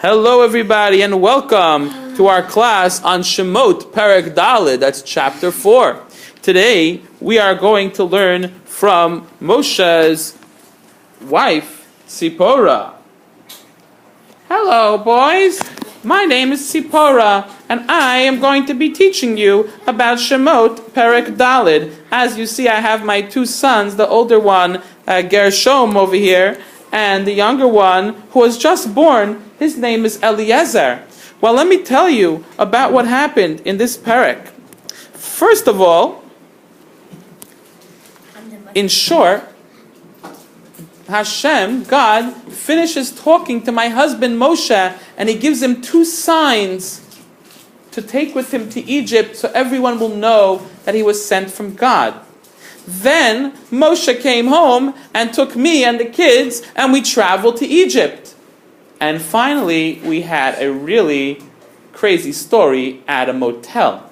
Hello everybody and welcome to our class on Shemot, Perek Daled, that's chapter 4. Today we are going to learn from Moshe's wife, Tzipora. Hello boys, my name is Tzipora and I am going to be teaching you about Shemot, Perek Daled. As you see, I have my two sons, the older one, Gershom over here, and the younger one who was just born. His name is Eliezer. Well, let me tell you about what happened in this perek. First of all, in short, Hashem, God, finishes talking to my husband Moshe, and he gives him two signs to take with him to Egypt so everyone will know that he was sent from God. Then Moshe came home and took me and the kids, and we traveled to Egypt. And finally, we had a really crazy story at a motel.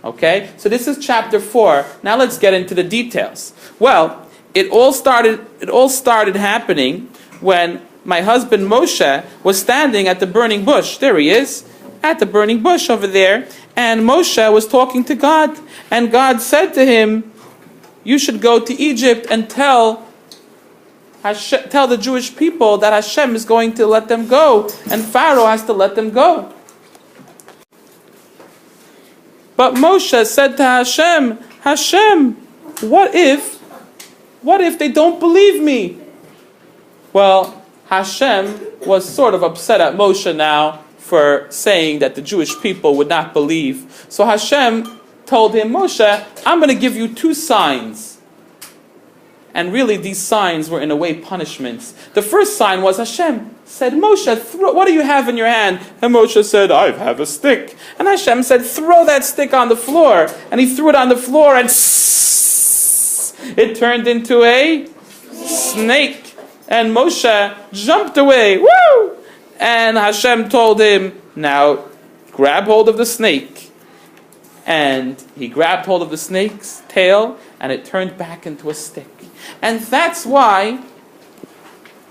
Okay? So this is chapter 4. Now let's get into the details. Well, it all started happening when my husband Moshe was standing at the burning bush. There he is, at the burning bush over there. And Moshe was talking to God. And God said to him, you should go to Egypt and tell the Jewish people that Hashem is going to let them go, and Pharaoh has to let them go. But Moshe said to Hashem, what if they don't believe me? Well, Hashem was sort of upset at Moshe now for saying that the Jewish people would not believe. So Hashem told him, Moshe, I'm going to give you two signs. And really, these signs were in a way punishments. The first sign was Hashem said, Moshe, what do you have in your hand? And Moshe said, I have a stick. And Hashem said, throw that stick on the floor. And he threw it on the floor and it turned into a snake. And Moshe jumped away. Woo! And Hashem told him, now grab hold of the snake. And he grabbed hold of the snake's tail and it turned back into a stick. And that's why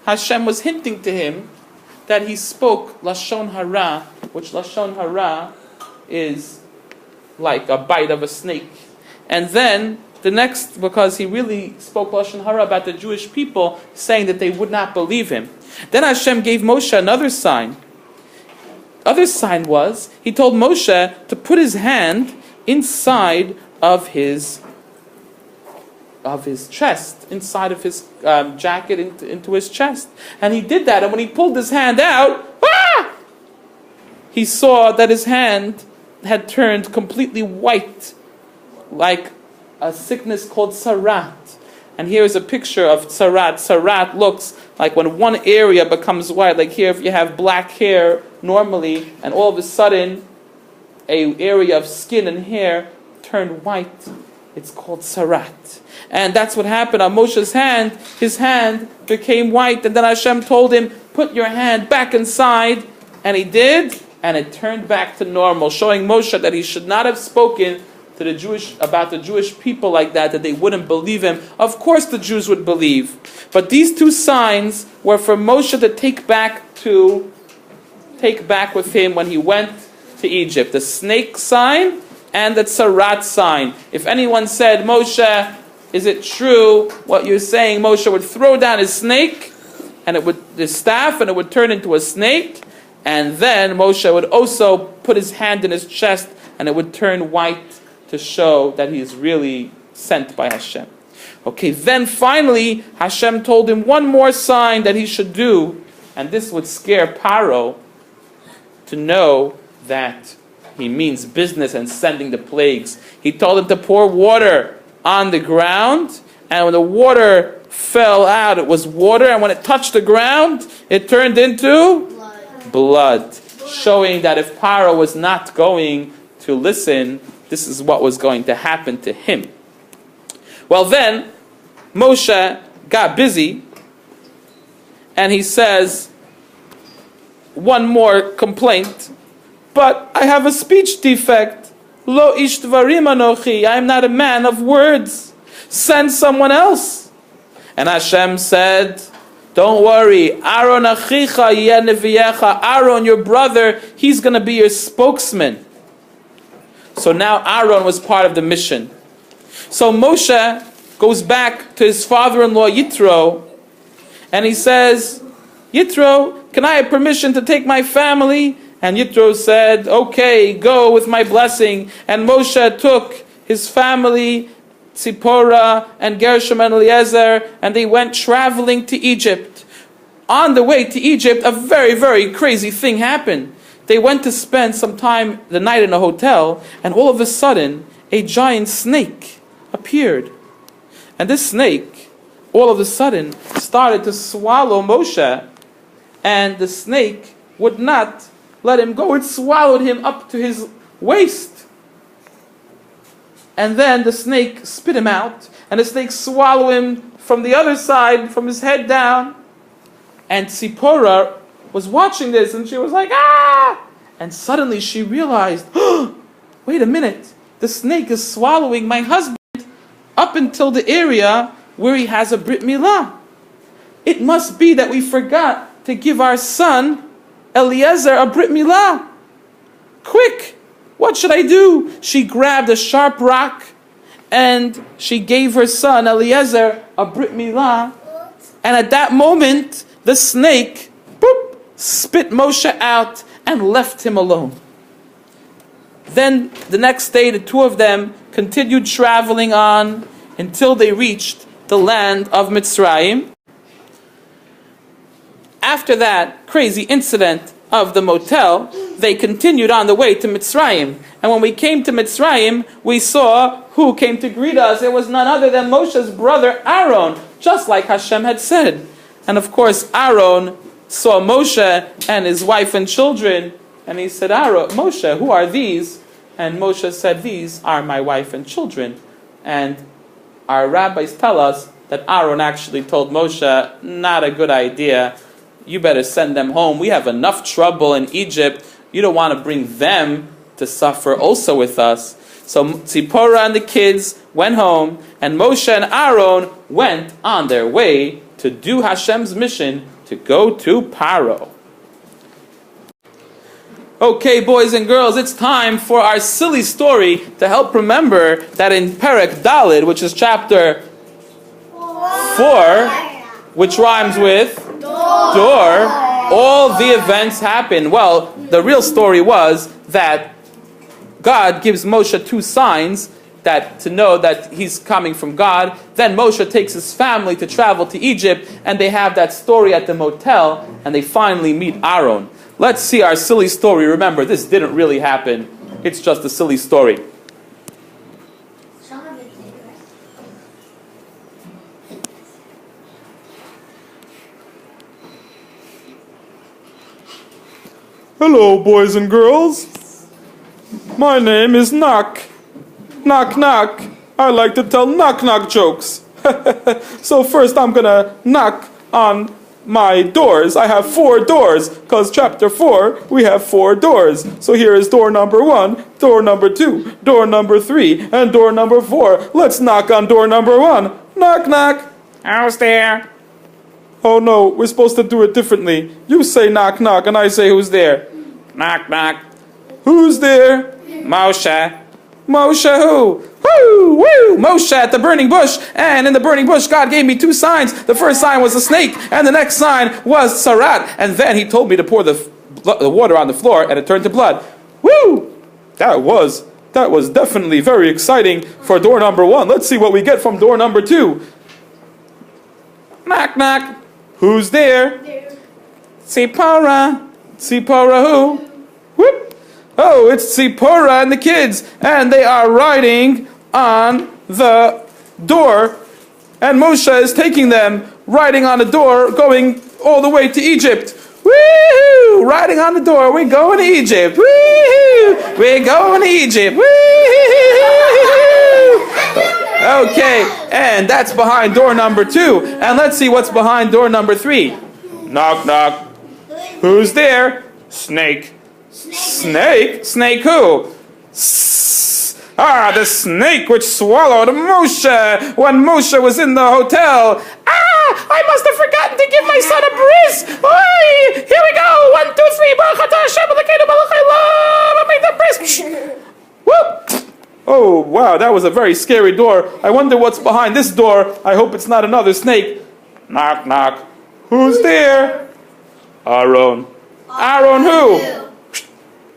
Hashem was hinting to him that he spoke Lashon Hara, which Lashon Hara is like a bite of a snake. And then the next, because he really spoke Lashon Hara about the Jewish people, saying that they would not believe him. Then Hashem gave Moshe another sign. Other sign was, he told Moshe to put his hand inside of his chest, inside of his jacket, into his chest. And he did that, and when he pulled his hand out, he saw that his hand had turned completely white, like a sickness called sarat. And here is a picture of sarat. Sarat looks like when one area becomes white, like here if you have black hair normally, and all of a sudden, an area of skin and hair turned white. It's called sarat. And that's what happened on Moshe's hand. His hand became white, and then Hashem told him, put your hand back inside. And he did, and it turned back to normal, showing Moshe that he should not have spoken to about the Jewish people like that they wouldn't believe him. Of course the Jews would believe. But these two signs were for Moshe to take back with him when he went to Egypt. The snake sign and the tzarat sign. If anyone said, Moshe, is it true what you're saying? Moshe would throw down his snake, and his staff, and it would turn into a snake. And then Moshe would also put his hand in his chest, and it would turn white to show that he is really sent by Hashem. Okay, then finally, Hashem told him one more sign that he should do, and this would scare Paro to know that he means business and sending the plagues. He told him to pour water on the ground, and when the water fell out, it was water, and when it touched the ground, it turned into blood, showing that if Paro was not going to listen, this is what was going to happen to him. Well then, Moshe got busy, and he says, one more complaint, but I have a speech defect. Lo ish dvarim anochi. I am not a man of words. Send someone else. And Hashem said, Don't worry. Aaron achicha yeh neviyecha. Aaron, your brother, he's going to be your spokesman. So now Aaron was part of the mission. So Moshe goes back to his father-in-law Yitro, and he says, Yitro, can I have permission to take my family? And Yitro said, okay, go with my blessing. And Moshe took his family, Tzipporah and Gershom and Eliezer, and they went traveling to Egypt. On the way to Egypt, a very, very crazy thing happened. They went to spend some time, the night in a hotel, and all of a sudden, a giant snake appeared. And this snake, all of a sudden, started to swallow Moshe, and the snake would not let him go. It swallowed him up to his waist. And then the snake spit him out, and the snake swallowed him from the other side, from his head down. And Tzipporah was watching this, and she was like, ah! And suddenly she realized, oh, wait a minute, the snake is swallowing my husband up until the area where he has a Brit Milah. It must be that we forgot to give our son Eliezer a Brit Milah. Quick! What should I do? She grabbed a sharp rock and she gave her son Eliezer a Brit Milah. And at that moment, the snake boop, spit Moshe out and left him alone. Then the next day, the two of them continued traveling on until they reached the land of Mitzrayim. After that crazy incident of the motel, they continued on the way to Mitzrayim. And when we came to Mitzrayim, we saw who came to greet us. It was none other than Moshe's brother Aaron, just like Hashem had said. And of course, Aaron saw Moshe and his wife and children, and he said, Aaron, Moshe, who are these? And Moshe said, these are my wife and children. And our rabbis tell us that Aaron actually told Moshe, not a good idea. You better send them home. We have enough trouble in Egypt. You don't want to bring them to suffer also with us. So Tzipporah and the kids went home, and Moshe and Aaron went on their way to do Hashem's mission to go to Paro. Okay, boys and girls, it's time for our silly story to help remember that in Perek Daled, which is chapter 4, which rhymes with door, all the events happen. Well, the real story was that God gives Moshe two signs that to know that he's coming from God. Then Moshe takes his family to travel to Egypt, and they have that story at the motel, and they finally meet Aaron. Let's see our silly story. Remember, this didn't really happen. It's just a silly story. Hello, boys and girls. My name is Knock. Knock, knock. I like to tell knock-knock jokes. So first I'm gonna knock on my doors. I have 4 doors, because chapter 4, we have 4 doors. So here is door number 1, door number 2, door number 3, and door number 4. Let's knock on door number 1. Knock, knock. Who's there? Oh no, we're supposed to do it differently. You say knock, knock, and I say who's there. Knock, knock. Who's there? Moshe. Moshe who? Woo, woo, Moshe at the burning bush. And in the burning bush, God gave me 2 signs. The first sign was a snake, and the next sign was Sarat. And then he told me to pour the water on the floor, and it turned to blood. Woo! That was definitely very exciting for door number 1. Let's see what we get from door number 2. Knock, knock. Who's there? Tzipporah. Tzipporah who? Whoop. Oh, it's Tzipporah and the kids, and they are riding on the door, and Moshe is taking them, riding on the door, going all the way to Egypt. Woo-hoo! Riding on the door, we're going to Egypt. Woo-hoo! We're going to Egypt. Woo-hoo! Okay, and that's behind door number 2, and let's see what's behind door number 3. Knock, knock. Who's there? Snake. Snake? Snake who? The snake which swallowed Moshe when Moshe was in the hotel. Ah! I must have forgotten to give my son a bris. Oy, here we go. 1, 2, 3. Baruch atah Hashem Elokeinu melech haolam. Make the bris. Whoop. Oh, wow, that was a very scary door. I wonder what's behind this door. I hope it's not another snake. Knock, knock. Who's there? Aaron. Aaron who?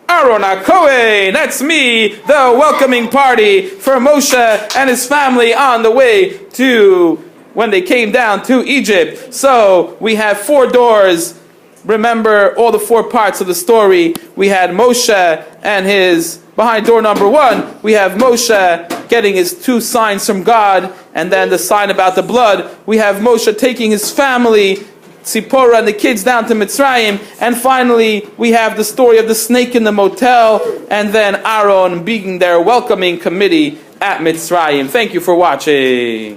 Aaron HaKohen. That's me, the welcoming party for Moshe and his family on the way to when they came down to Egypt. So we have 4 doors. Remember all the 4 parts of the story. We had Moshe and his, behind door number 1, we have Moshe getting his 2 signs from God, and then the sign about the blood. We have Moshe taking his family, Tzipporah and the kids, down to Mitzrayim. And finally, we have the story of the snake in the motel, and then Aaron being their welcoming committee at Mitzrayim. Thank you for watching.